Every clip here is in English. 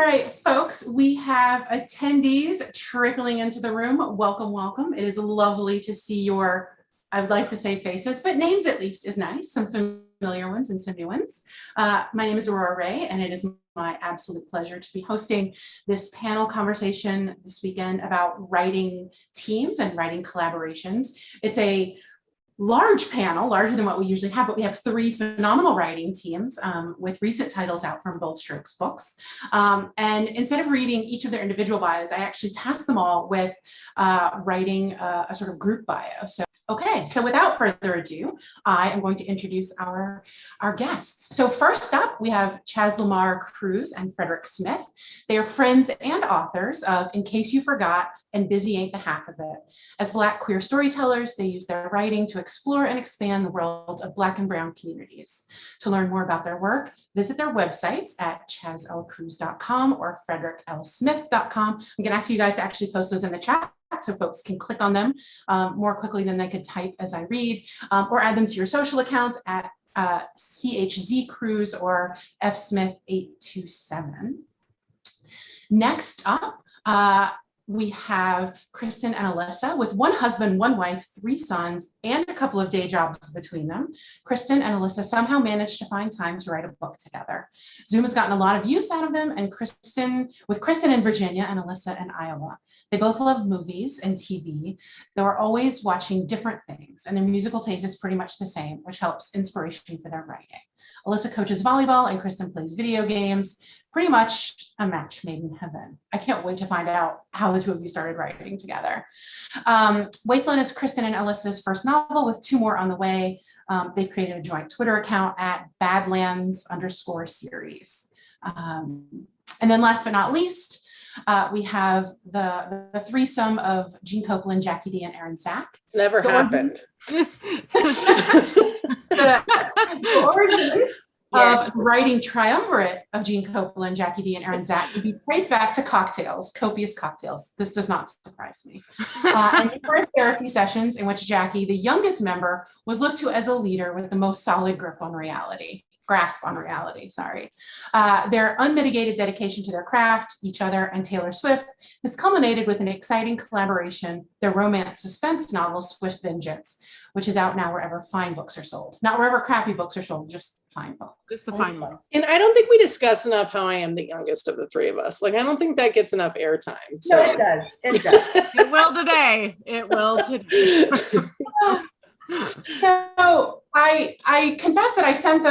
right, folks, we have attendees trickling into the room. Welcome, welcome. It is lovely to see your, I would like to say faces, but names at least is nice. Some familiar ones and some new ones. My name is Aurora Rey, and it is my absolute pleasure to be hosting this panel conversation this weekend about writing teams and writing collaborations. It's a large panel, larger than what we usually have, but we have three phenomenal writing teams with recent titles out from Bold Strokes Books. And instead of reading each of their individual bios, I actually tasked them all with writing a sort of group bio. So, okay, so without further ado, I am going to introduce our guests. So first up, we have Chaz, Lamar, Cruz, and Frederick Smith. They are friends and authors of In Case You Forgot and Busy Ain't the Half of It. As Black queer storytellers, they use their writing to explore and expand the worlds of Black and Brown communities. To learn more about their work, visit their websites at chazlcruz.com or fredricklsmith.com. I'm gonna ask you guys to actually post those in the chat so folks can click on them more quickly than they could type as I read, or add them to your social accounts at CHZCruz or fsmith827. Next up, we have Kristin and Allisa with one husband, one wife, three sons, and a couple of day jobs between them. Kristin and Allisa somehow managed to find time to write a book together. Zoom has gotten a lot of use out of them, and with Kristin in Virginia and Allisa in Iowa. They both love movies and TV. They were always watching different things, and their musical taste is pretty much the same, which helps inspiration for their writing. Allisa coaches volleyball and Kristin plays video games. Pretty much a match made in heaven. I can't wait to find out how the two of you started writing together. Wasteland is Kristin and Allisa's first novel with two more on the way. They've created a joint Twitter account at Badlands_series. And then last but not least, we have the threesome of Jean Copeland, Jackie D, and Erin Zach. Never happened. The origins of the writing triumvirate of Jean Copeland, Jackie D, and Erin Zach would be traced back to cocktails, copious cocktails. This does not surprise me. And different therapy sessions in which Jackie, the youngest member, was looked to as a leader with the most solid grasp on reality, Their unmitigated dedication to their craft, each other, and Taylor Swift has culminated with an exciting collaboration, their romance suspense novel, Swift Vengeance, which is out now wherever fine books are sold. Not wherever crappy books are sold, just fine books. Just the fine books. And I don't think we discuss enough how I am the youngest of the three of us. Like, I don't think that gets enough airtime. So. No, it does. It does. It will today. It will today. So I confess that I sent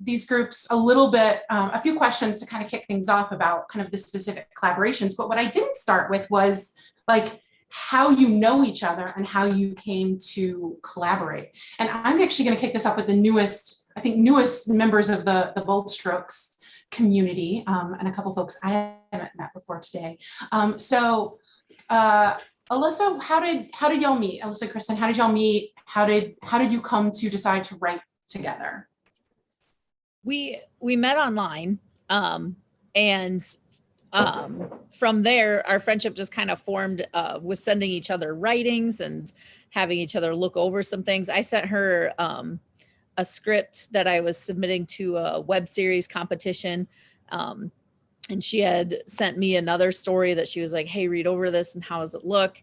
these groups a few questions to kind of kick things off about kind of the specific collaborations. But what I didn't start with was like how you know each other and how you came to collaborate. And I'm actually going to kick this off with the newest members of the Bold Strokes community and a couple folks I haven't met before today. Allisa, how did y'all meet? Allisa, Kristin, how did y'all meet? How did you come to decide to write together? We met online, and from there, our friendship just kind of formed with sending each other writings and having each other look over some things. I sent her a script that I was submitting to a web series competition. And she had sent me another story that she was like, hey, read over this and how does it look?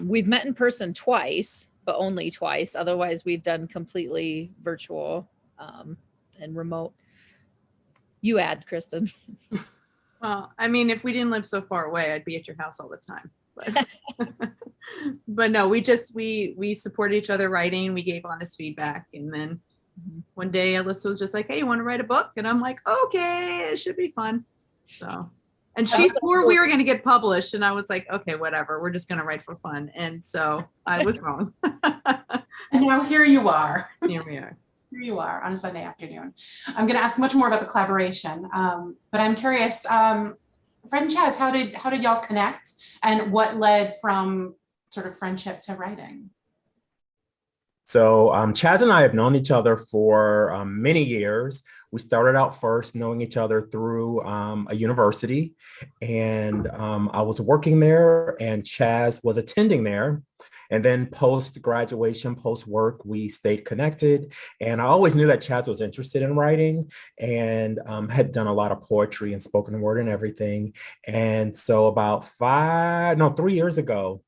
We've met in person twice, but only twice. Otherwise, we've done completely virtual and remote. You add, Kristin. Well, I mean, if we didn't live so far away, I'd be at your house all the time. But, but no, we supported each other writing. We gave honest feedback. And then one day Allisa was just like, hey, you want to write a book? And I'm like, okay, it should be fun. So, and she swore we were going to get published. And I was like, okay, whatever. We're just going to write for fun. And so I was wrong. And now here you are. Here we are. Here you are on a Sunday afternoon. I'm going to ask much more about the collaboration, but I'm curious, Fred and Chaz, how did y'all connect, and what led from sort of friendship to writing? So Chaz and I have known each other for many years. We started out first knowing each other through a university, and I was working there and Chaz was attending there. And then post-graduation, post-work, we stayed connected. And I always knew that Chaz was interested in writing and had done a lot of poetry and spoken word and everything. And so about 3 years ago,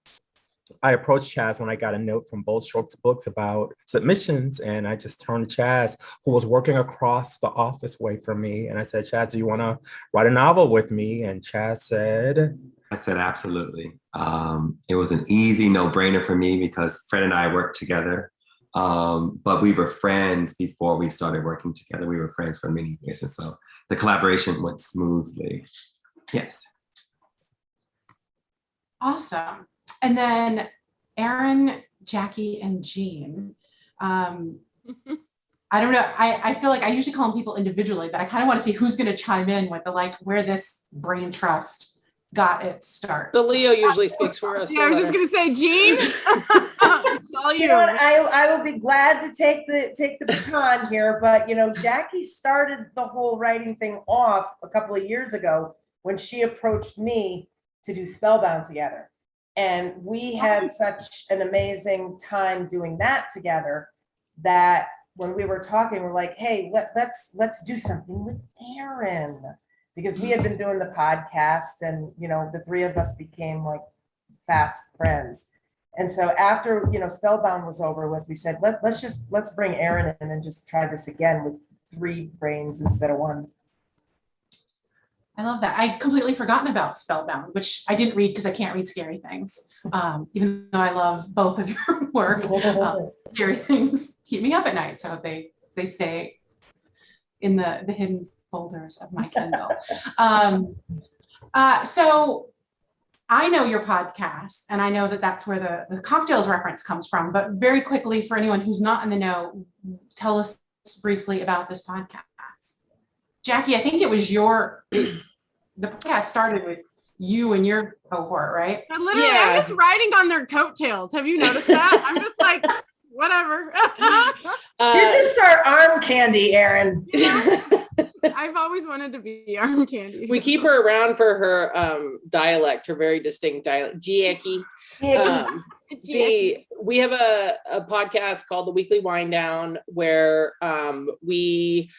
I approached Chaz when I got a note from Bold Strokes Books about submissions, and I just turned to Chaz, who was working across the office way from me, and I said, Chaz, do you want to write a novel with me? And Chaz said, I said, absolutely. It was an easy no-brainer for me because Fred and I worked together, but we were friends before we started working together. We were friends for many years, and so the collaboration went smoothly. Yes. Awesome. And then Erin, Jackie, and Jean. I don't know. I feel like I usually call them people individually, but I kind of want to see who's going to chime in with the where this brain trust got its start. The Leo usually speaks for us. Yeah, I was just gonna say, Jean. It's all you. You know what? I will be glad to take the baton here, but Jackie started the whole writing thing off a couple of years ago when she approached me to do Spellbound together. And we had such an amazing time doing that together that when we were talking, we're like, hey, let's do something with Erin, because we had been doing the podcast and, the three of us became like fast friends. And so after, Spellbound was over with, we said, let's bring Erin in and just try this again with 3 brains instead of 1. I love that. I'd completely forgotten about Spellbound, which I didn't read because I can't read scary things. Even though I love both of your work, scary things keep me up at night. So they stay in the hidden folders of my Kindle. So I know your podcast, and I know that that's where the cocktails reference comes from. But very quickly, for anyone who's not in the know, tell us briefly about this podcast. Jackie, I think it was the podcast started with you and your cohort, right? But literally, I'm just riding on their coattails. Have you noticed that? I'm just like, whatever. You're just our arm candy, Erin. I've always wanted to be arm candy. We keep her around for her dialect, her very distinct dialect. Jackie. We have a podcast called The Weekly Wind Down where we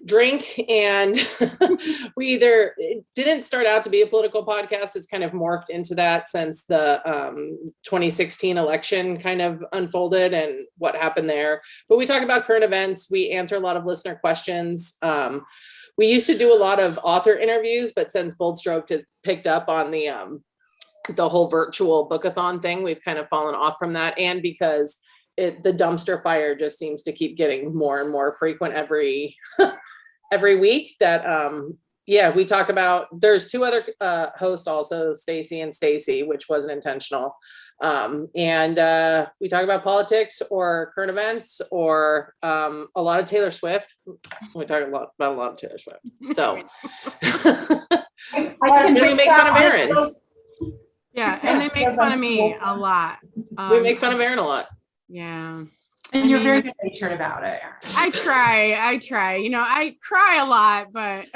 drink, and it didn't start out to be a political podcast. It's kind of morphed into that since the 2016 election kind of unfolded and what happened there. But we talk about current events. We answer a lot of listener questions. We used to do a lot of author interviews, but since Bold Stroke has picked up on the whole virtual Bookathon thing, we've kind of fallen off from that. And because the dumpster fire just seems to keep getting more and more frequent every week that we talk about. There's 2 other hosts also, Stacy and Stacy, which wasn't intentional, and we talk about politics or current events or a lot of Taylor Swift. We talk about a lot of Taylor Swift, so we make fun of Erin. Yeah, and they make fun of me a lot. We make fun of Erin a lot. Yeah. And you're very good natured about it, Erin. I try. I cry a lot, but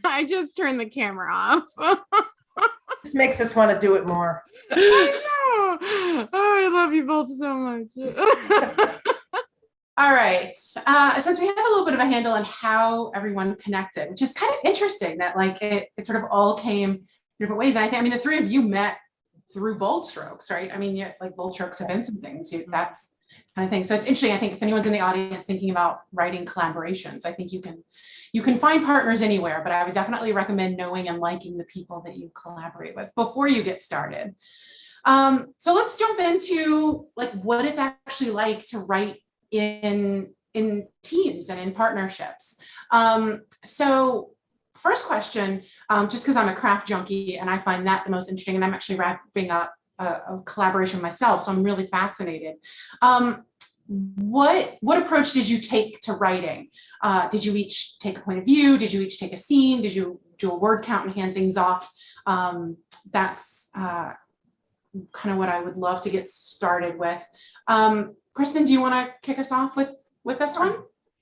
I just turn the camera off. This makes us want to do it more. I know. Oh, I love you both so much. All right. Since we have a little bit of a handle on how everyone connected, which is kind of interesting that it sort of all came different ways. And the 3 of you met through Bold Strokes, right? You're like Bold Strokes events and things. That's kind of thing. So it's interesting. I think if anyone's in the audience thinking about writing collaborations, I think you can find partners anywhere, but I would definitely recommend knowing and liking the people that you collaborate with before you get started. So let's jump into what it's actually like to write in teams and in partnerships. So first question, just because I'm a craft junkie and I find that the most interesting, and I'm actually wrapping up a collaboration myself, so I'm really fascinated. What approach did you take to writing? Did you each take a point of view? Did you each take a scene? Did you do a word count and hand things off? That's kind of what I would love to get started with. Kristin, do you want to kick us off with this one?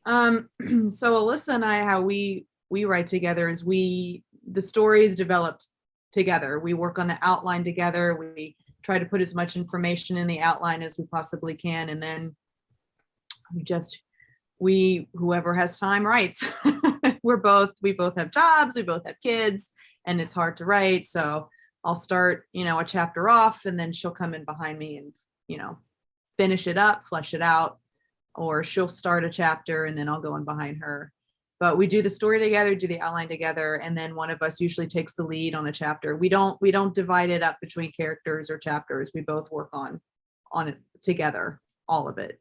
So Allisa and I, how we write together is the story is developed together. We work on the outline together. We try to put as much information in the outline as we possibly can. And then whoever has time writes. we both have jobs, we both have kids, and it's hard to write. So I'll start, a chapter off, and then she'll come in behind me and, finish it up, flesh it out, or she'll start a chapter and then I'll go in behind her. But we do the story together, do the outline together, and then one of us usually takes the lead on a chapter. We don't divide it up between characters or chapters. We both work on it together, all of it.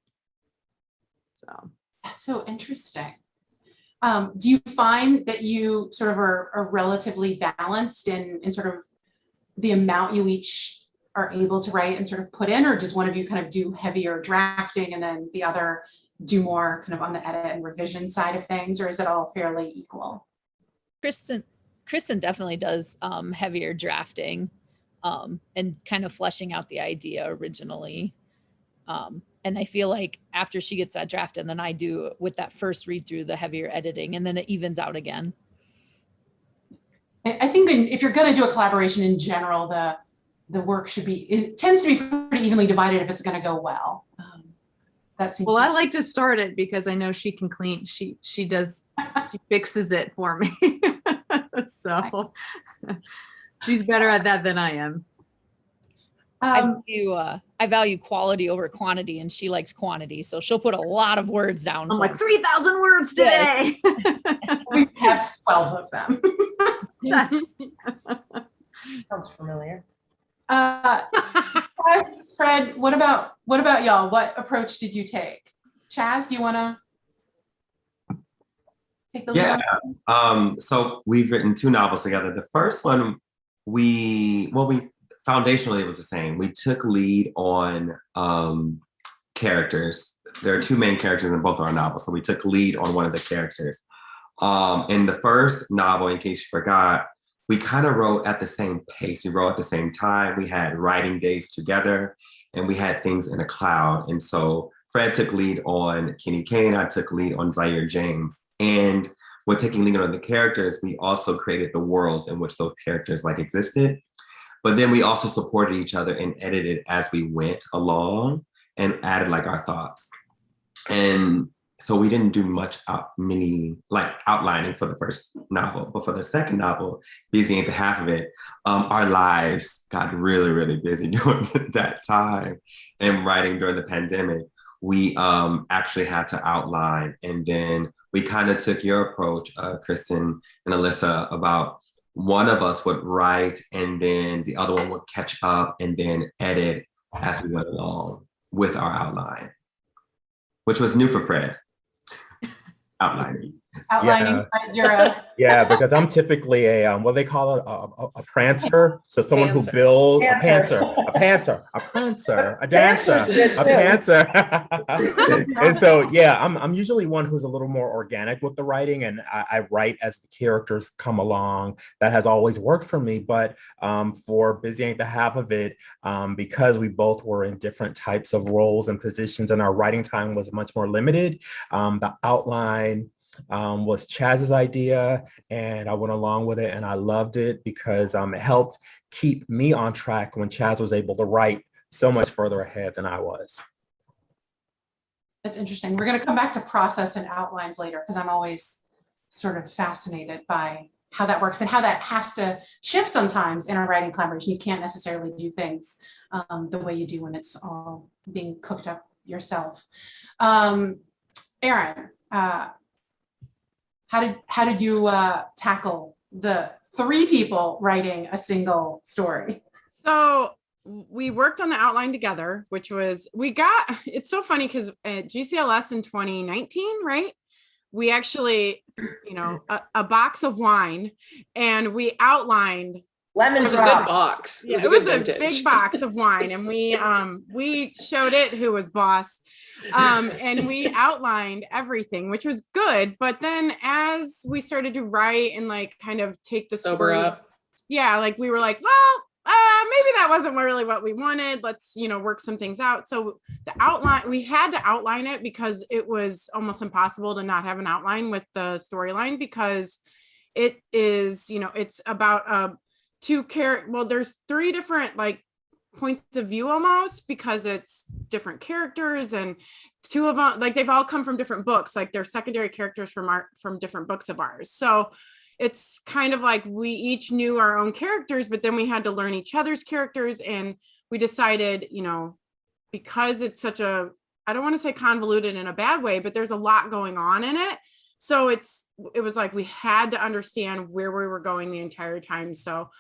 So that's so interesting. Do you find that you sort of are relatively balanced in sort of the amount you each are able to write and sort of put in, or does one of you kind of do heavier drafting and then the other do more kind of on the edit and revision side of things, or is it all fairly equal? Kristin definitely does heavier drafting and kind of fleshing out the idea originally. And I feel like after she gets that draft, and then I do with that first read through the heavier editing, and then it evens out again. I think if you're going to do a collaboration in general, the work it tends to be pretty evenly divided if it's going to go well. That seems. Well, I like to start it because I know she can clean. She fixes it for me. So she's better at that than I am. I value quality over quantity, and she likes quantity, so she'll put a lot of words down. I'm like 3,000 words today. We kept 12 of them. Sounds familiar. Chaz, Fred, what about y'all? What approach did you take? Chaz, do you want to take the lead? Yeah. So we've written 2 novels together. The first one, we foundationally it was the same. We took lead on characters. There are 2 main characters in both of our novels, so we took lead on one of the characters. In the first novel, in case you forgot, we kind of wrote at the same pace. We wrote at the same time. We had writing days together, and we had things in a cloud. And so Fred took lead on Kenny Kane. I took lead on Zaire James. And with taking lead on the characters, we also created the worlds in which those characters existed. But then we also supported each other and edited as we went along and added our thoughts. And so we didn't do much outlining for the first novel, but for the second novel, Busy Ain't the Half of It, our lives got really, really busy during that time. And writing during the pandemic, we actually had to outline. And then we kind of took your approach, Kristin and Allisa, about one of us would write and then the other one would catch up and then edit as we went along with our outline, which was new for Fred. Outlining. Yeah, because I'm typically a what they call it, a prancer. So someone who builds a dancer. And so I'm usually one who's a little more organic with the writing, and I write as the characters come along. That has always worked for me. But for Busy Ain't the Half of It, because we both were in different types of roles and positions, and our writing time was much more limited, the outline was Chaz's idea, and I went along with it, and I loved it because it helped keep me on track when Chaz was able to write so much further ahead than I was. That's interesting. We're going to come back to process and outlines later, because I'm always sort of fascinated by how that works and how that has to shift sometimes in a writing collaboration. You can't necessarily do things the way you do when it's all being cooked up yourself. Erin, how did you tackle the 3 people writing a single story? So we worked on the outline together, which was, it's so funny because at GCLS in 2019, right? We actually, a box of wine, and we outlined. Lemon It was a good box. Yeah, it was a big box of wine, and we showed it who was boss. And we outlined everything, which was good. But then as we started to write and kind of take the Sober story, up. Yeah, we were like, well, maybe that wasn't really what we wanted. Let's, work some things out. So the outline, we had to outline it because it was almost impossible to not have an outline with the storyline, because it is, it's about there's 3 different points of view almost, because it's different characters, and two of them, like, they've all come from different books, like they're secondary characters from different books of ours. So it's kind of like we each knew our own characters, but then we had to learn each other's characters. And we decided, you know, because it's such a, I don't want to say convoluted in a bad way, but there's a lot going on in it. So it was like we had to understand where we were going the entire time. So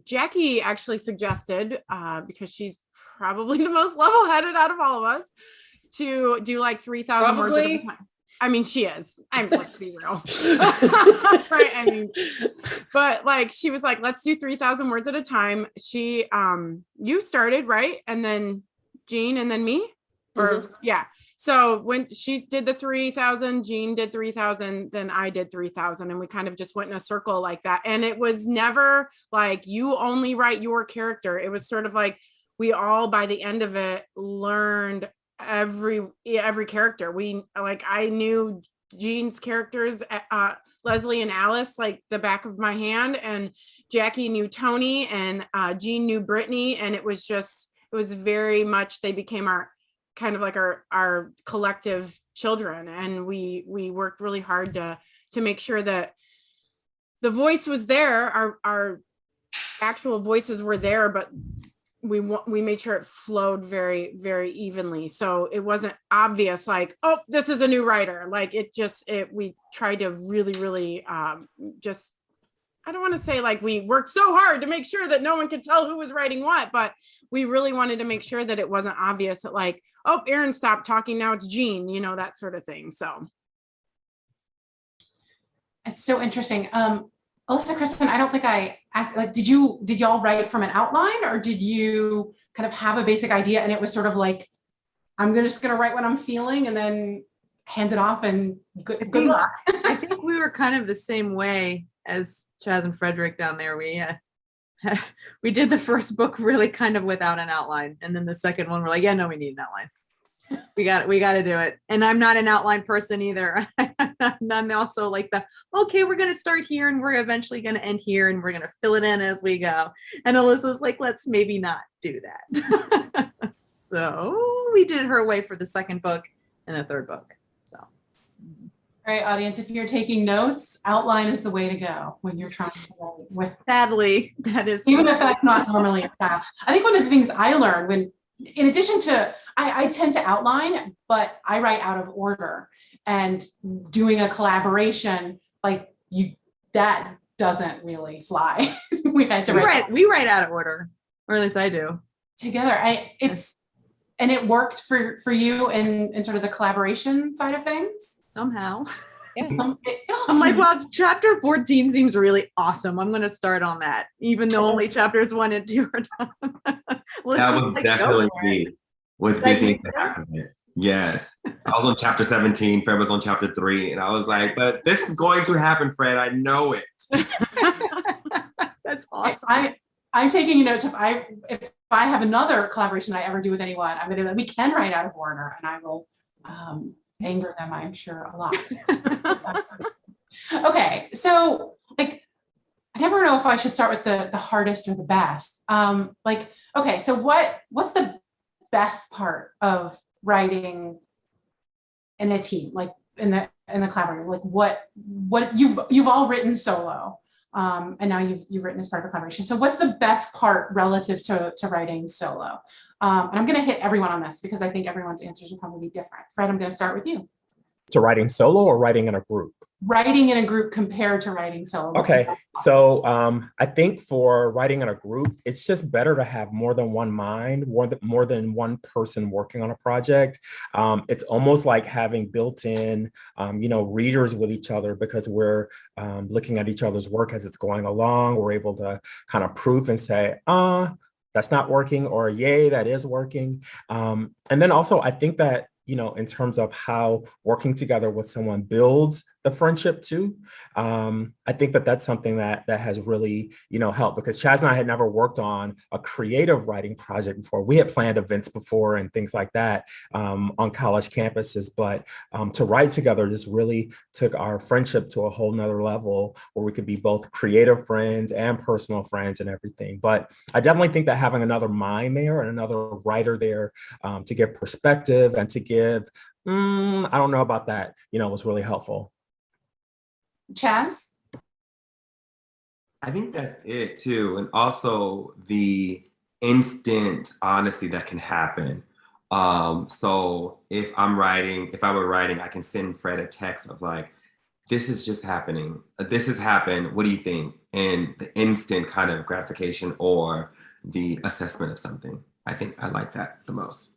Jackie actually suggested, because she's probably the most level-headed out of all of us, to do like 3,000 words at a time. I mean, she is. Let's be real. Right. I mean, but like, she was like, let's do 3,000 words at a time. She, you started, right? And then Jean, and then me, or yeah. So when she did the 3,000, Jean did 3,000, then I did 3,000, and we kind of just went in a circle like that. And it was never like you only write your character. It was sort of like we all, by the end of it, learned every character. I knew Jean's characters, Leslie and Alice, like the back of my hand, and Jackie knew Tony, and Jean knew Brittany, and it was very much, they became our kind of like our collective children. And we worked really hard to make sure that the voice was there, our actual voices were there, but we made sure it flowed very, very evenly. So it wasn't obvious like, oh, this is a new writer. Like we tried to really, really just, I don't want to say like we worked so hard to make sure that no one could tell who was writing what, but we really wanted to make sure that it wasn't obvious that like, oh, Erin stopped talking, now it's Jean, you know, that sort of thing. So. It's so interesting. Allisa, Kristin, I don't think I asked, like, did y'all write from an outline, or did you kind of have a basic idea and it was sort of like, I'm just gonna write what I'm feeling and then hand it off and good luck? I think we were kind of the same way as Chaz and Frederick down there. We did the first book really kind of without an outline, and then the second one we're like, yeah, no, we need an outline. We got to do it. And I'm not an outline person either. I'm also like okay, we're going to start here and we're eventually going to end here and we're going to fill it in as we go. And Alyssa's like, let's maybe not do that. So we did her way for the second book and the third book. So. All right, audience, if you're taking notes, outline is the way to go when you're trying to write with. Sadly, that is. Even if that's not normally a style. I think one of the things I learned in addition to, I tend to outline, but I write out of order, and doing a collaboration like that doesn't really fly. We had to we write out of order, or at least I do. Together. And it worked for you in sort of the collaboration side of things? Somehow. Yeah. I'm like, well, chapter 14 seems really awesome. I'm going to start on that, even though only chapters 1 and 2 are done. That was like, definitely me with busy. Yes. I was on chapter 17. Fred was on chapter 3. And I was like, but this is going to happen, Fred. I know it. That's awesome. I'm taking notes. If I have another collaboration I ever do with anyone, I'm going to, we can write out of order, and I will anger them, I'm sure, a lot. Okay. So like, I never know if I should start with the hardest or the best. Okay. So what's the best part of writing in a team, like in the collaborative? Like what you've all written solo, and now you've written as part of a collaboration. So what's the best part relative to writing solo? And I'm going to hit everyone on this because I think everyone's answers will probably be different. Fred, I'm going to start with you. To writing solo or writing in a group? Writing in a group compared to writing solo. Okay, so I think for writing in a group, it's just better to have more than one mind, more than one person working on a project. It's almost like having built-in, readers with each other, because we're looking at each other's work as it's going along. We're able to kind of proof and say, that's not working, or yay, that is working. And then also, I think that in terms of how working together with someone builds the friendship too. I think that that's something that has really, helped, because Chaz and I had never worked on a creative writing project before. We had planned events before and things like that on college campuses, but to write together just really took our friendship to a whole nother level where we could be both creative friends and personal friends and everything. But I definitely think that having another mind there and another writer there to give perspective and to give, I don't know about that, was really helpful. Chaz? I think that's it too. And also the instant honesty that can happen. So if I were writing, I can send Fred a text of like, this is just happening. This has happened. What do you think? And the instant kind of gratification or the assessment of something. I think I like that the most.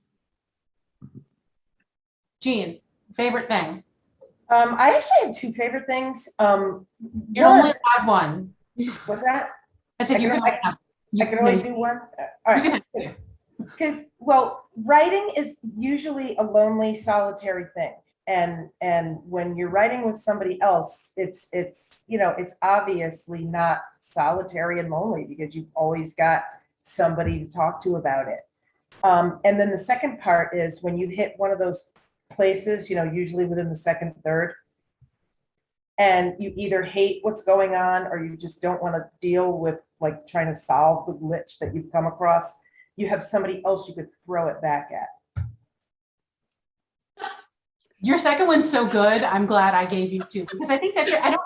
Jean, favorite thing? I actually have two favorite things. You only have one. What's that? I said you can only have. I can only do one? All right. Because, writing is usually a lonely, solitary thing. And when you're writing with somebody else, it's obviously not solitary and lonely because you've always got somebody to talk to about it. And then the second part is when you hit one of those places, usually within the second third, and you either hate what's going on or you just don't want to deal with like trying to solve the glitch that you've come across, you have somebody else you could throw it back at. Your second one's so good. I'm glad I gave you two, because I think that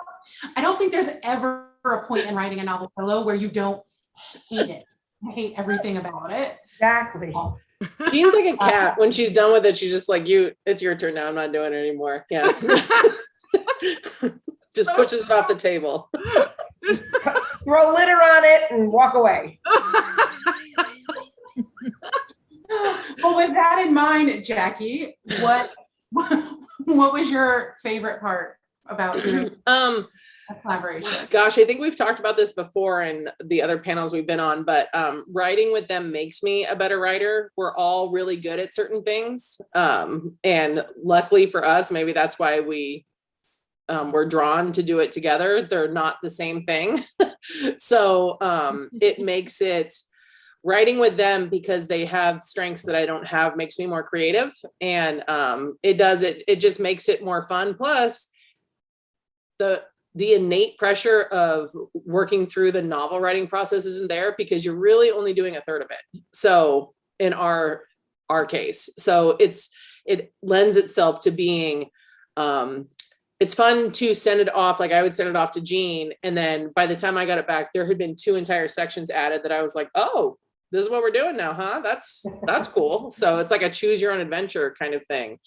I don't think there's ever a point in writing a novel solo where you don't hate it. I hate everything about it. Exactly. Jean's like a cat. When she's done with it, she's just like, it's your turn now. I'm not doing it anymore. Yeah. Just pushes it off the table. Throw litter on it and walk away. Well, with that in mind, Jackie, what was your favorite part about doing a collaboration? Gosh, I think we've talked about this before in the other panels we've been on, but writing with them makes me a better writer. We're all really good at certain things. And luckily for us, maybe that's why we're drawn to do it together. They're not the same thing. So it makes it, writing with them, because they have strengths that I don't have, makes me more creative. And it just makes it more fun. Plus the innate pressure of working through the novel writing process isn't there, because you're really only doing a third of it. So in our case, so it lends itself to being, it's fun to send it off. Like I would send it off to Jean, and then by the time I got it back, there had been 2 entire sections added that I was like, oh, this is what we're doing now, huh? That's cool. So it's like a choose your own adventure kind of thing,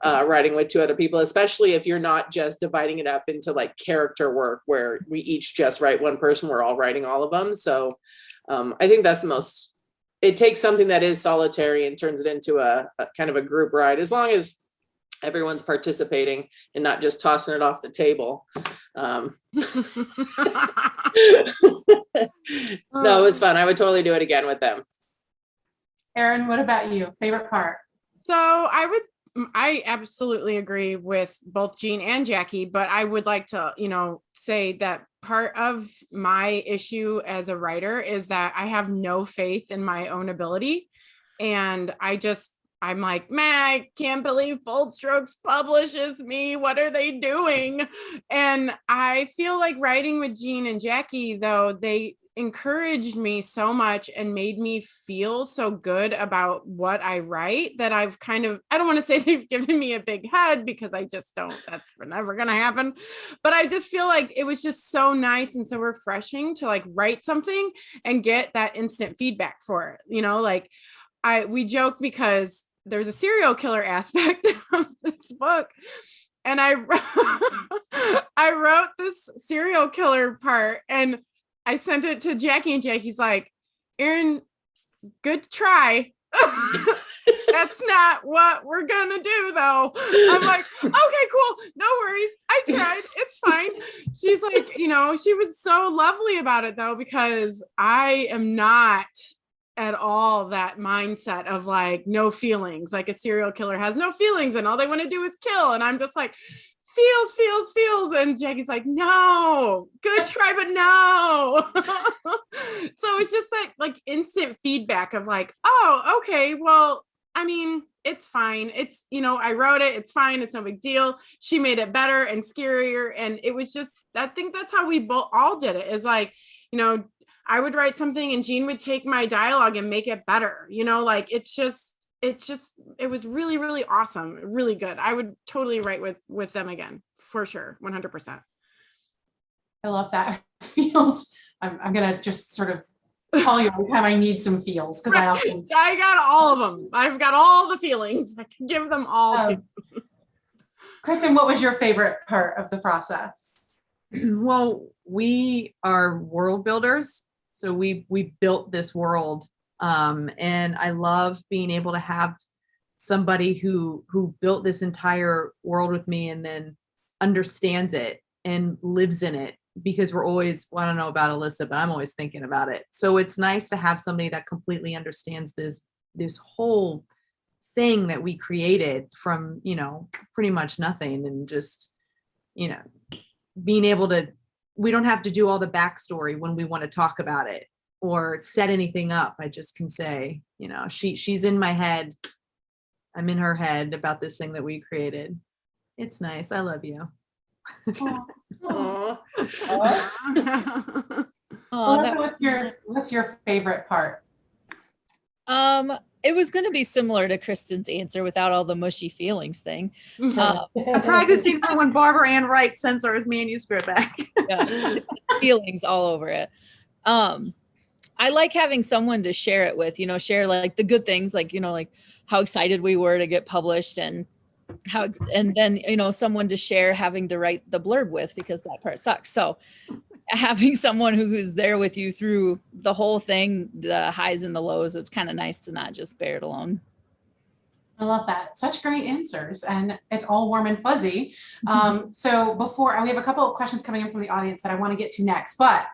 writing with 2 other people, especially if you're not just dividing it up into like character work where we each just write one person, we're all writing all of them. So I think that's the most, it takes something that is solitary and turns it into a kind of a group ride, as long as everyone's participating and not just tossing it off the table. No, it was fun. I would totally do it again with them. Erin, what about you? Favorite part? So I absolutely agree with both Jean and Jackie, but I would like to, say that part of my issue as a writer is that I have no faith in my own ability. And I'm like, man, I can't believe Bold Strokes publishes me. What are they doing? And I feel like writing with Jean and Jackie, though, they encouraged me so much and made me feel so good about what I write that I've kind of, I don't want to say they've given me a big head, because I just don't, that's never going to happen. But I just feel like it was just so nice and so refreshing to like write something and get that instant feedback for it. We joke because there's a serial killer aspect of this book. And I wrote this serial killer part and I sent it to Jackie, and Jackie's like, Erin, good try. That's not what we're gonna do though. I'm like, okay, cool. No worries. I tried. It's fine. She's like, she was so lovely about it though, because I am not at all that mindset of like no feelings, like a serial killer has no feelings and all they want to do is kill. And I'm just like, feels. And Jackie's like, no, good try, but no. So it's just like instant feedback of like, oh, okay, well, I mean, it's fine. It's, you know, I wrote it. It's fine. It's no big deal. She made it better and scarier. And it was just, I think that's how we both all did it, is like, you know, I would write something and Jean would take my dialogue and make it better. You know, like it was really, really awesome. Really good. I would totally write with them again, for sure. 100%. I love that. Feels, I'm going to just sort of call you every time I need some feels, because I got all of them. I've got all the feelings. I can give them all to. Kristin, what was your favorite part of the process? Well, we are world builders. So we built this world. And I love being able to have somebody who built this entire world with me and then understands it and lives in it, because we're always, well, I don't know about Allisa, but I'm always thinking about it. So it's nice to have somebody that completely understands this whole thing that we created from, you know, pretty much nothing, and just, you know, being able to, we don't have to do all the backstory when we want to talk about it or set anything up. I just can say, you know, she's in my head. I'm in her head about this thing that we created. It's nice. I love you. Aww. Allisa, what's your favorite part? It was going to be similar to Kristin's answer without all the mushy feelings thing. I'm practicing for when Barbara Ann Wright sends our manuscript back. Yeah, feelings all over it. I like having someone to share it with, you know, share like the good things, like, you know, like how excited we were to get published, and then, you know, someone to share having to write the blurb with, because that part sucks. So having someone who's there with you through the whole thing, the highs and the lows, it's kind of nice to not just bear it alone. I love that. Such great answers, and it's all warm and fuzzy. So before, we have a couple of questions coming in from the audience that I want to get to next, but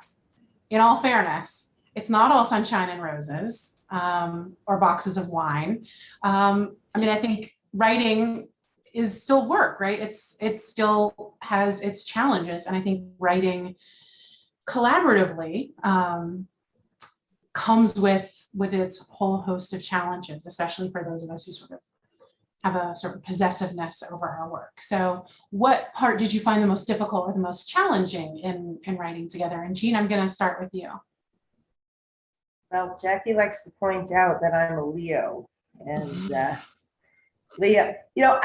in all fairness, it's not all sunshine and roses, or boxes of wine. I mean, I think writing is still work, right? It still has its challenges, and I think writing collaboratively comes with its whole host of challenges, especially for those of us who sort of have a sort of possessiveness over our work. So what part did you find the most difficult or the most challenging in writing together? And Jean, I'm going to start with you. Well, Jackie likes to point out that I'm a Leo, and Leo, you know,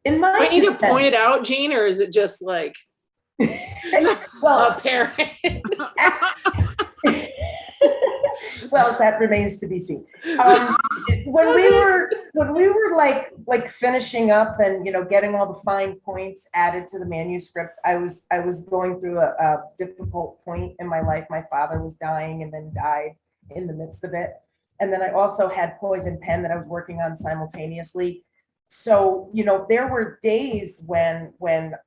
in my I need to point it out, Jean, or is it just like well, apparent? Well, that remains to be seen. When we were like finishing up and, you know, getting all the fine points added to the manuscript, I was going through a difficult point in my life. My father was dying and then died in the midst of it. And then I also had Poison Pen that I was working on simultaneously. So, you know, there were days when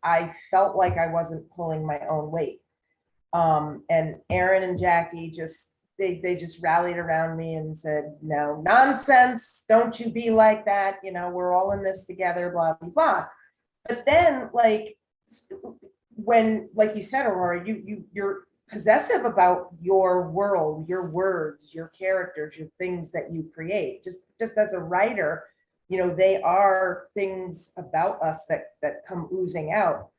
I felt like I wasn't pulling my own weight. And Erin and Jackie they just rallied around me and said, no, nonsense, don't you be like that. You know, we're all in this together, blah, blah, blah. But then, like, when, like you said, Aurora, you're possessive about your world, your words, your characters, your things that you create. Just as a writer, you know, they are things about us that come oozing out.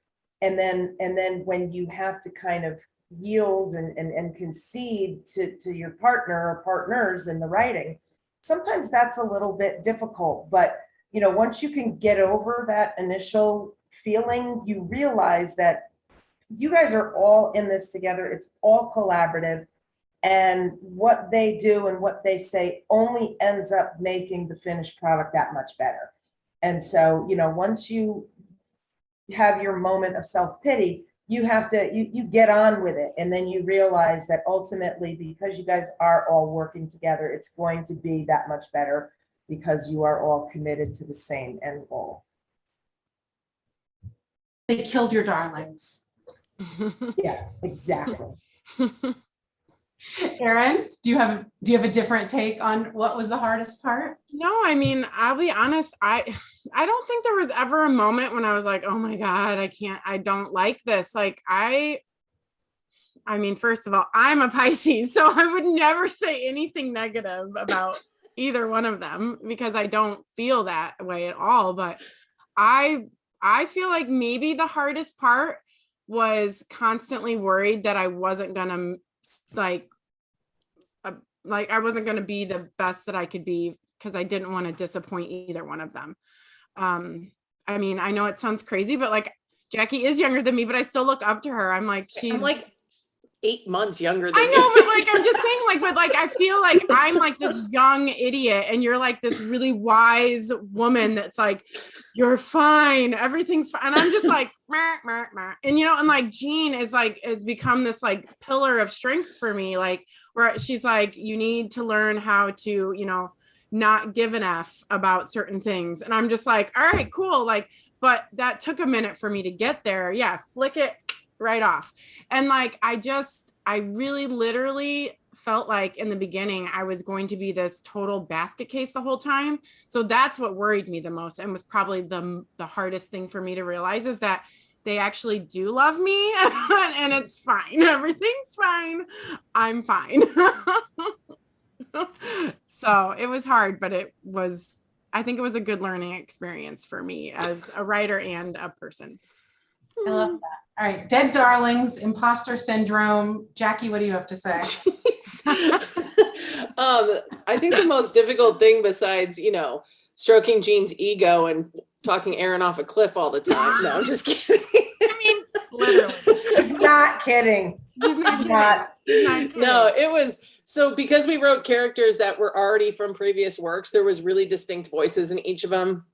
And then when you have to kind of yield and concede to your partner or partners in the writing, sometimes that's a little bit difficult. But, you know, once you can get over that initial feeling, you realize that you guys are all in this together. It's all collaborative. And what they do and what they say only ends up making the finished product that much better. And so, you know, once you have your moment of self-pity, you have to, you get on with it. And then you realize that ultimately, because you guys are all working together, it's going to be that much better because you are all committed to the same end goal. They killed your darlings. Yeah, exactly. Erin, do you have a different take on what was the hardest part? No, I mean, I'll be honest. I don't think there was ever a moment when I was like, oh my God, I don't like this. Like I mean, first of all, I'm a Pisces, so I would never say anything negative about either one of them because I don't feel that way at all. But I feel like maybe the hardest part was constantly worried that I wasn't gonna I wasn't gonna be the best that I could be because I didn't want to disappoint either one of them. I mean, I know it sounds crazy, but like Jackie is younger than me, but I still look up to her. I'm like 8 months younger than I know, you. but like I'm just saying, like, but like I feel like I'm like this young idiot, and you're like this really wise woman that's like, you're fine, everything's fine. And I'm just like, meh, meh, meh. And and like Jean has become this like pillar of strength for me, like where she's like, you need to learn how to, not give an F about certain things. And I'm just like, all right, cool. Like, but that took a minute for me to get there. Yeah, flick it right off. And like, I really literally felt like in the beginning, I was going to be this total basket case the whole time. So that's what worried me the most and was probably the hardest thing for me to realize is that they actually do love me and it's fine. Everything's fine. I'm fine. So it was hard, but I think it was a good learning experience for me as a writer and a person. I love that. All right, dead darlings, imposter syndrome. Jackie, what do you have to say? I think the most difficult thing besides, stroking Jean's ego and talking Erin off a cliff all the time. No, I'm just kidding. I mean, literally. He's not kidding. He's not kidding. No, it was so because we wrote characters that were already from previous works, there was really distinct voices in each of them.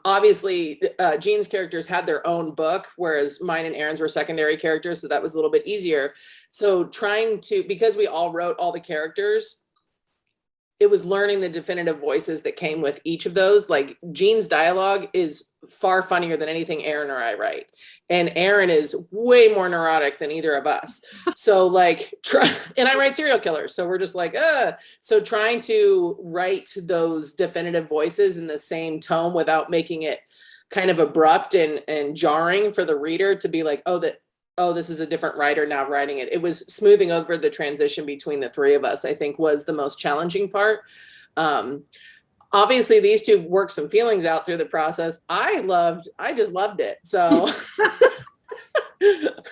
Obviously, Jean's characters had their own book, whereas mine and Erin's were secondary characters, so that was a little bit easier. So because we all wrote all the characters, it was learning the definitive voices that came with each of those. Like Jean's dialogue is far funnier than anything Erin or I write. And Erin is way more neurotic than either of us. So like, and I write serial killers. So we're just like, so trying to write those definitive voices in the same tone without making it kind of abrupt and jarring for the reader to be like, oh, this is a different writer now writing it. It was smoothing over the transition between the three of us, I think was the most challenging part. Obviously these two worked some feelings out through the process. I just loved it. So.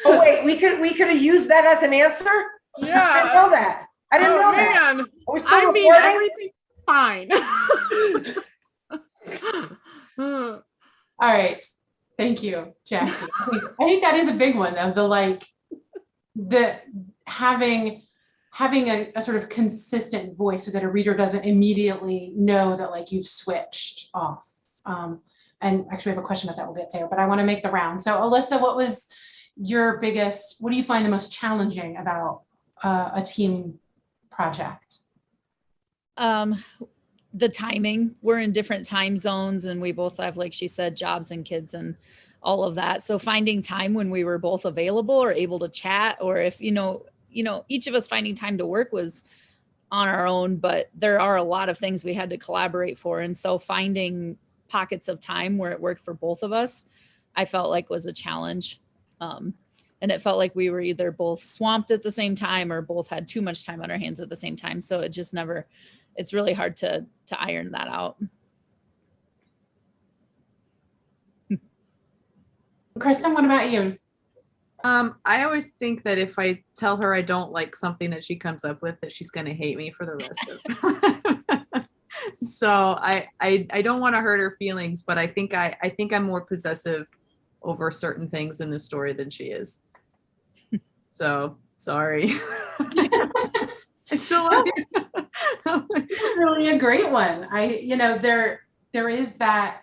Oh wait, we could have used that as an answer? Yeah. I didn't know that. I didn't know that. Man. Are we still recording? Everything's fine. All right. Thank you, Jackie. I think that is a big one though. The having a sort of consistent voice so that a reader doesn't immediately know that like you've switched off. And actually I have a question about that we'll get to, but I want to make the round. So Allisa, what do you find the most challenging about a team project? The timing. We're in different time zones and we both have, like she said, jobs and kids and all of that. So finding time when we were both available or able to chat, or if, each of us finding time to work was on our own, but there are a lot of things we had to collaborate for. And so finding pockets of time where it worked for both of us, I felt like was a challenge. And it felt like we were either both swamped at the same time or both had too much time on our hands at the same time. So it just it's really hard to iron that out. Kristin, what about you? I always think that if I tell her I don't like something that she comes up with, that she's going to hate me for the rest of it. So I don't want to hurt her feelings, but I think I'm more possessive over certain things in the story than she is. So sorry. I still love you. It's really a great one. There is that,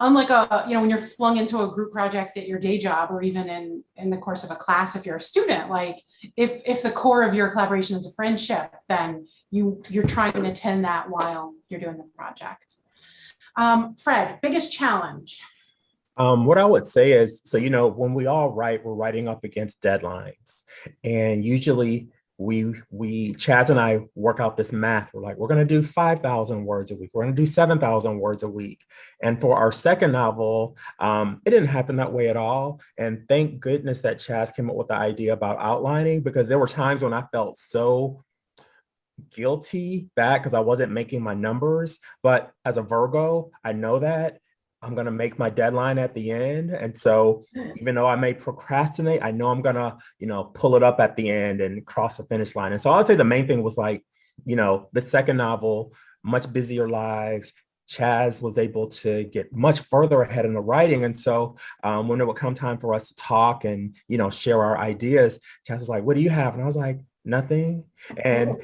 unlike when you're flung into a group project at your day job, or even in the course of a class, if you're a student, like if the core of your collaboration is a friendship, then you're trying to attend that while you're doing the project. Fred, biggest challenge? What I would say is, so, when we all write, we're writing up against deadlines. And usually Chaz and I work out this math. We're like, we're going to do 5,000 words a week. We're going to do 7,000 words a week. And for our second novel, it didn't happen that way at all. And thank goodness that Chaz came up with the idea about outlining, because there were times when I felt so guilty back because I wasn't making my numbers. But as a Virgo, I know that I'm going to make my deadline at the end. And so even though I may procrastinate, I know I'm going to, pull it up at the end and cross the finish line. And so I'd say the main thing was like, the second novel, much busier lives. Chaz was able to get much further ahead in the writing. And so when it would come time for us to talk and, share our ideas, Chaz was like, what do you have? And I was like, nothing. And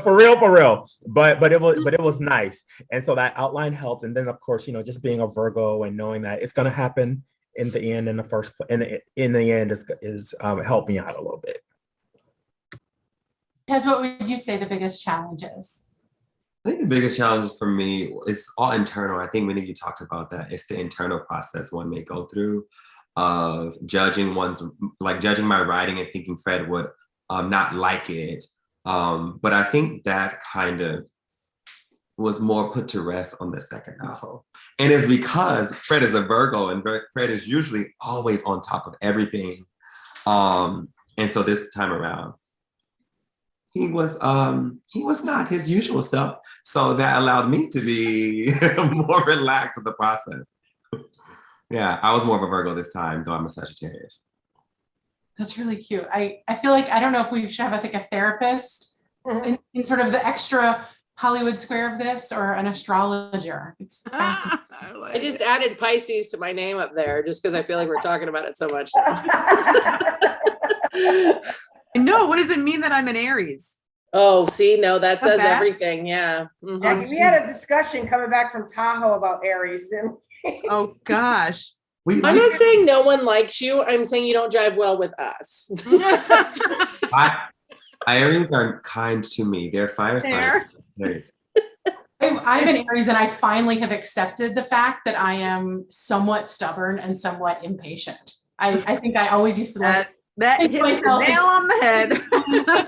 for real. But it was nice. And so that outline helped. And then of course, just being a Virgo and knowing that it's going to happen in the end, in the end is helped me out a little bit. Chaz, what would you say the biggest challenge is? I think the biggest challenge for me is all internal. I think many of you talked about that. It's the internal process one may go through of judging my writing and thinking Fred would not like it. But I think that kind of was more put to rest on the second novel. And it's because Fred is a Virgo and Fred is usually always on top of everything. And so this time around, he was not his usual self. So that allowed me to be more relaxed with the process. Yeah, I was more of a Virgo this time, though I'm a Sagittarius. That's really cute. I feel like, I don't know if we should have, a therapist in sort of the extra Hollywood square of this, or an astrologer. It's fascinating. I just added Pisces to my name up there just because I feel like we're talking about it so much. No, what does it mean that I'm an Aries? Oh, see, no, that says everything. Yeah. Mm-hmm. Jackie, we had a discussion coming back from Tahoe about Aries. Oh gosh. I'm not saying no one likes you. I'm saying you don't jive well with us. Aries are kind to me. They're fire signs. I'm an Aries, and I finally have accepted the fact that I am somewhat stubborn and somewhat impatient. I think I always used to that hit the nail on the head.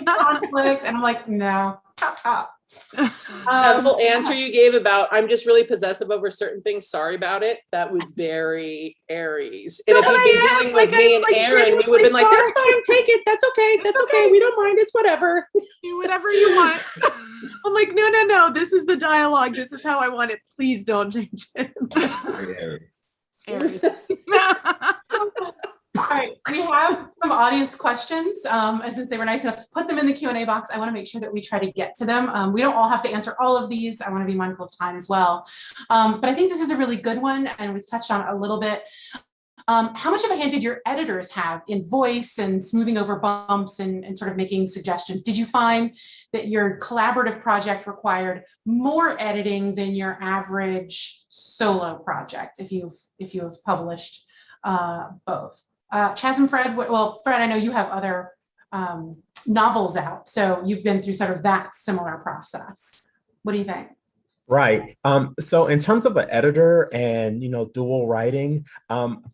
Conflict, and I'm like, no, chop. That whole answer you gave about I'm just really possessive over certain things, sorry about it, that was very Aries. And if you'd been dealing with me and Erin, we would have been like, that's fine, take it, that's okay, we don't mind, it's whatever. Do whatever you want. I'm like, no, this is the dialogue, this is how I want it, please don't change it. Aries. All right, we have some audience questions, and since they were nice enough to put them in the Q&A box, I want to make sure that we try to get to them. We don't all have to answer all of these. I want to be mindful of time as well. But I think this is a really good one, and we've touched on it a little bit. How much of a hand did your editors have in voice and smoothing over bumps and sort of making suggestions? Did you find that your collaborative project required more editing than your average solo project, if you've published both? Chaz and Fred, Fred, I know you have other novels out, so you've been through sort of that similar process. What do you think? Right. So in terms of an editor and, dual writing,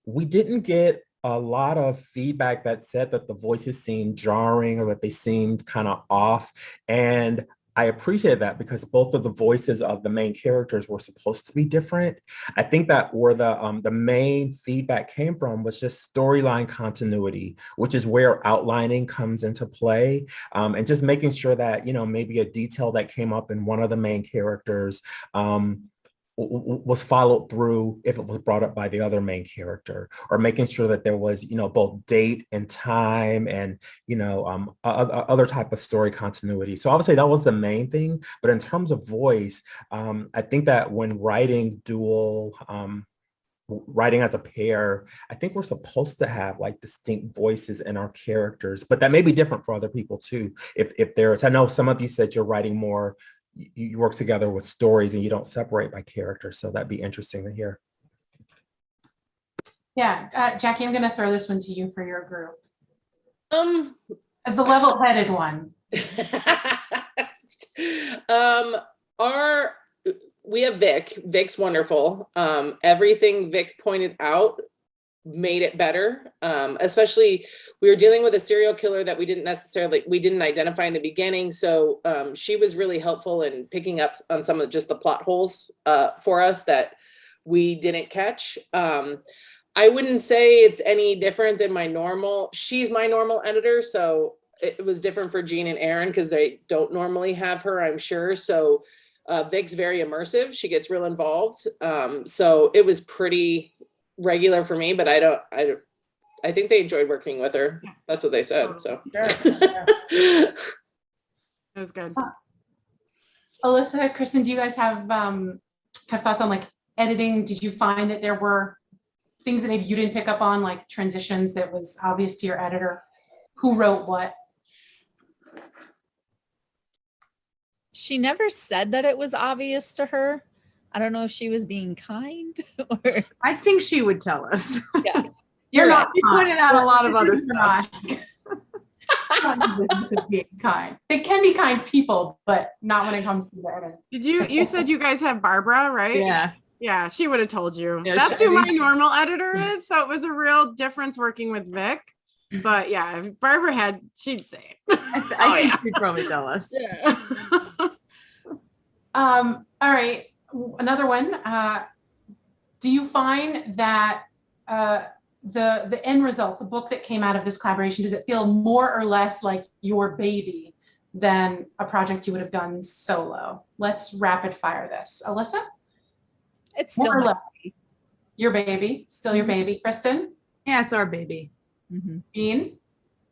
we didn't get a lot of feedback that said that the voices seemed jarring or that they seemed kind of off. And I appreciate that because both of the voices of the main characters were supposed to be different. I think that where the main feedback came from was just storyline continuity, which is where outlining comes into play, and just making sure that, maybe a detail that came up in one of the main characters was followed through if it was brought up by the other main character, or making sure that there was, both date and time and, other type of story continuity. So obviously that was the main thing. But in terms of voice, I think that when writing writing as a pair, I think we're supposed to have distinct voices in our characters, but that may be different for other people too. If there's, I know some of you said you're writing more, you work together with stories and you don't separate by character. So that'd be interesting to hear. Yeah, Jackie, I'm going to throw this one to you for your group. As the level-headed one. we have Vic. Vic's wonderful. Everything Vic pointed out made it better. Especially we were dealing with a serial killer that we didn't identify in the beginning. So she was really helpful in picking up on some of just the plot holes for us that we didn't catch. I wouldn't say it's any different than she's my normal editor. So it was different for Jean and Erin because they don't normally have her, I'm sure. So Vic's very immersive. She gets real involved. So it was pretty regular for me, but I think they enjoyed working with her. That's what they said. So It was good. Allisa, Kristin, do you guys have kind of thoughts on like editing? Did you find that there were things that maybe you didn't pick up on, like transitions that was obvious to your editor? Who wrote what? She never said that it was obvious to her. I don't know if she was being kind or. I think she would tell us. Yeah. You're She not pointed out a lot of other You're stuff. not in the business of being kind. They can be kind people, but not when it comes to the editing. You said you guys have Barbara, right? Yeah. Yeah, she would have told you. Yeah, That's she- who my normal editor is. So it was a real difference working with Vic. But yeah, if Barbara had, she'd say it. I think she'd probably tell us. Yeah. All right, another one. Do you find that the end result, the book that came out of this collaboration, does it feel more or less like your baby than a project you would have done solo? Let's rapid fire this. Allisa? It's still More or my- less your baby, still your baby. Kristin? Yeah, it's our baby. Mhm. Jean?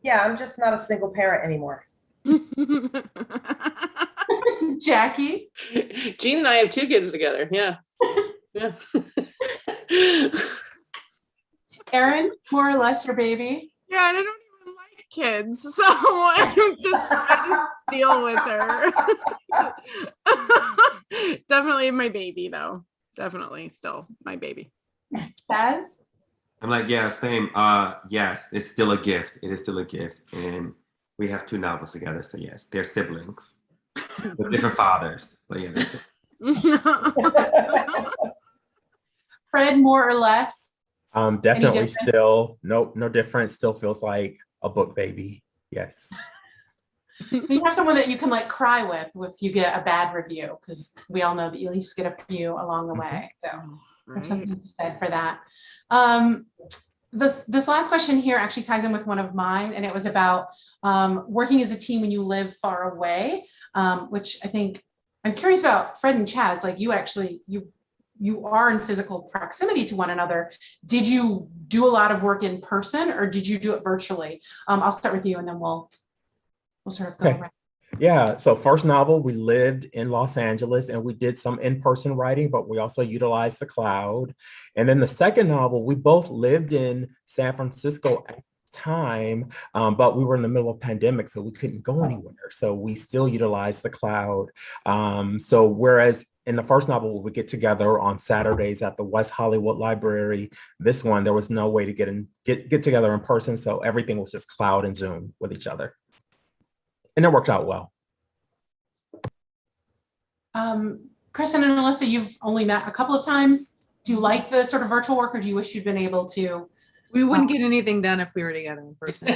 Yeah, I'm just not a single parent anymore. Jackie? Jean and I have 2 kids together. Yeah. Yeah. Erin, more or less your baby? Yeah, and I don't even like kids, so I just deal with her. Definitely my baby, though. Definitely still my baby. Chaz? I'm like, yeah, same. Yes, it's still a gift. It is still a gift. And we have 2 novels together. So yes, they're siblings with different fathers. But yeah, Fred, more or less? Definitely difference? still, no difference. Still feels like a book baby. Yes. You have someone that you can like cry with if you get a bad review, because we all know that you at least get a few along the way. So there's something to be said for that. This last question here actually ties in with one of mine, and it was about working as a team when you live far away, which I think I'm curious about. Fred and Chaz, like you are in physical proximity to one another. Did you do a lot of work in person, or did you do it virtually? I'll start with you, and then we'll sort of go Okay. around. Yeah, so first novel, we lived in Los Angeles and we did some in-person writing, but we also utilized the cloud. And then the second novel, we both lived in San Francisco at the time, but we were in the middle of pandemic, so we couldn't go anywhere. So we still utilized the cloud. So whereas in the first novel, we would get together on Saturdays at the West Hollywood Library. This one, there was no way to get together in person, so everything was just cloud and Zoom with each other. And it worked out well. Kristin and Allisa, you've only met a couple of times. Do you like the sort of virtual work, or do you wish you'd been able to? We wouldn't get anything done if we were together in person.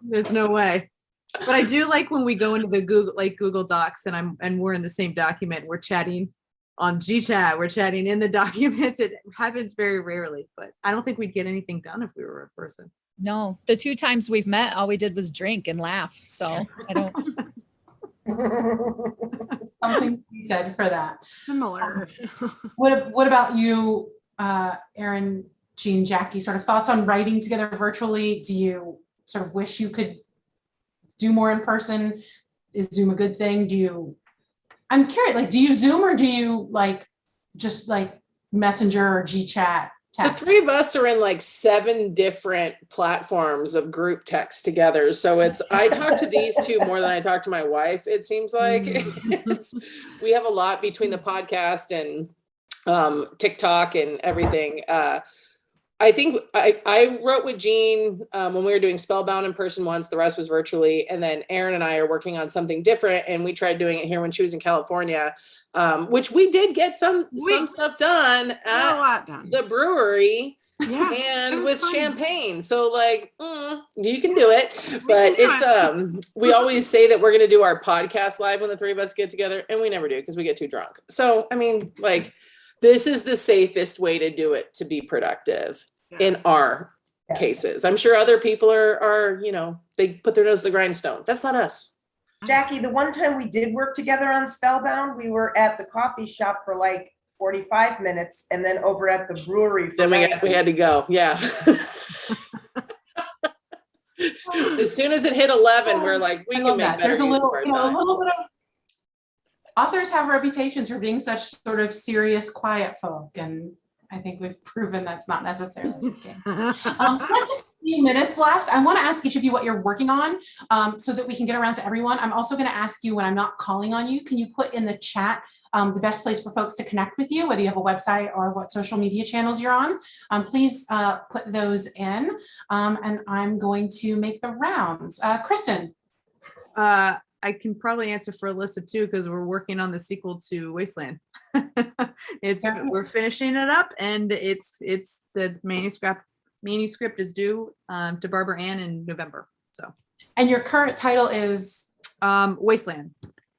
There's no way. But I do like when we go into the Google Docs and we're in the same document. We're chatting on GChat. We're chatting in the documents. It happens very rarely, but I don't think we'd get anything done if we were in person. No, the 2 times we've met, all we did was drink and laugh. So I don't. Something to be said for that. Similar. What about you, Erin, Jean, Jackie? Sort of thoughts on writing together virtually? Do you sort of wish you could do more in person? Is Zoom a good thing? I'm curious, like, do you Zoom or do you just Messenger or GChat? The 3 of us are in like 7 different platforms of group text together. So I talk to these 2 more than I talk to my wife, it seems like. We have a lot between the podcast and TikTok and everything. I think I wrote with Jean when we were doing Spellbound in person once, the rest was virtually. And then Erin and I are working on something different. And we tried doing it here when she was in California, which we did get some stuff done at the brewery. Yeah, and it was with fun. champagne. So like, you can do it. But it's, we always say that we're going to do our podcast live when the three of us get together, and we never do because we get too drunk. So, I mean, like, this is the safest way to do it to be productive in our cases. I'm sure other people are, you know, they put their nose to the grindstone. That's not us. Jackie, the one time we did work together on Spellbound, we were at the coffee shop for like 45 minutes and then over at the brewery. Then we had to go. Yeah. As soon as it hit 11, we're like, we can make better There's a use little, of our you know, a time. little bit of authors have reputations for being such sort of serious, quiet folk, and I think we've proven that's not necessarily the case. We have just a few minutes left. I want to ask each of you what you're working on, so that we can get around to everyone. I'm also going to ask you, when I'm not calling on you, can you put in the chat the best place for folks to connect with you, whether you have a website or what social media channels you're on. Please put those in, and I'm going to make the rounds. Kristin. I can probably answer for Allisa too, because we're working on the sequel to Wasteland. We're finishing it up, and it's the manuscript is due to Barbara Ann in November. So. And your current title is Wasteland.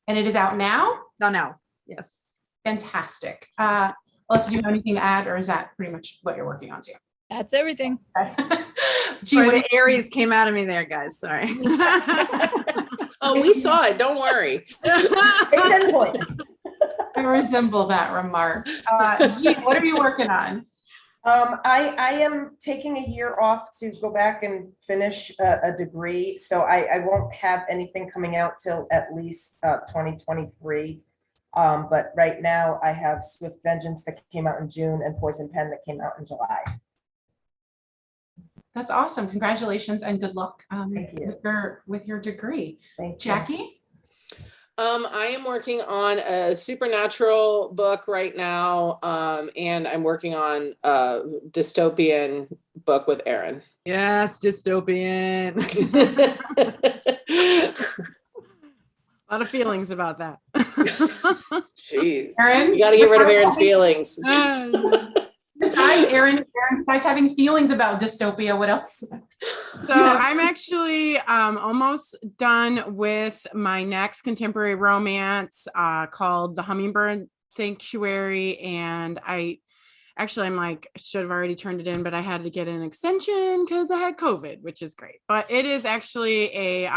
And it is out now? Now. Yes. Fantastic. Allisa, do you have anything to add, or is that pretty much what you're working on too? That's everything. Gee, the Aries came out of me there, guys. Sorry. Oh, we saw it. Don't worry. I resemble that remark. Jean, what are you working on? I am taking a year off to go back and finish a degree, so I won't have anything coming out till at least 2023. But right now I have Swift Vengeance that came out in June and Poison Pen that came out in July. That's awesome. Congratulations and good luck Thank you. with your degree. Thank you. Jackie? I am working on a supernatural book right now, and I'm working on a dystopian book with Erin. Yes, dystopian. A lot of feelings about that. Jeez. Erin? You got to get rid of Erin's feelings. Besides Erin, besides having feelings about dystopia, what else? So I'm actually almost done with my next contemporary romance called The Hummingbird Sanctuary. And I'm like, I should have already turned it in, but I had to get an extension because I had COVID, which is great. But it is actually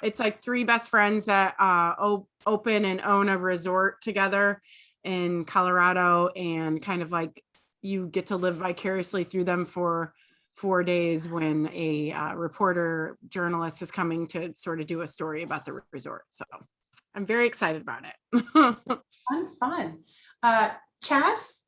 it's like three best friends that open and own a resort together in Colorado, and kind of like you get to live vicariously through them for 4 days when a reporter journalist is coming to sort of do a story about the resort. So I'm very excited about it. Fun. Chaz,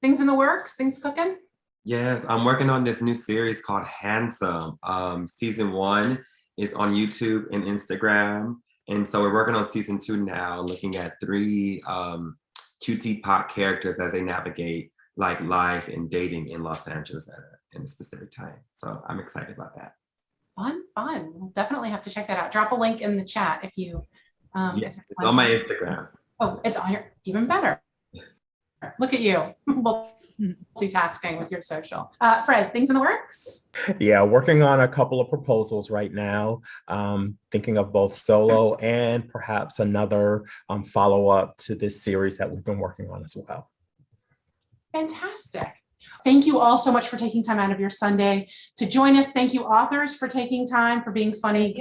things in the works, things cooking? Yes, I'm working on this new series called Handsome. Season 1 is on YouTube and Instagram. And so we're working on season 2 now, looking at 3 cutie pot characters as they navigate like life and dating in Los Angeles in a specific time. So I'm excited about that. Fun. We'll definitely have to check that out. Drop a link in the chat if you. It's on my Instagram. Oh, it's on your, even better. Look at you. Multitasking with your social. Fred, things in the works? Yeah, working on a couple of proposals right now. Thinking of both solo and perhaps another follow-up to this series that we've been working on as well. Fantastic. Thank you all so much for taking time out of your Sunday to join us. Thank you, authors, for taking time, for being funny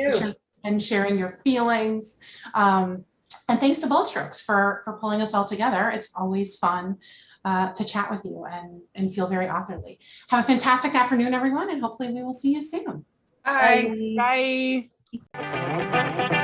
and sharing your feelings. And thanks to Bold Strokes for pulling us all together. It's always fun to chat with you and feel very authorly. Have a fantastic afternoon, everyone, and hopefully we will see you soon. Bye. Bye.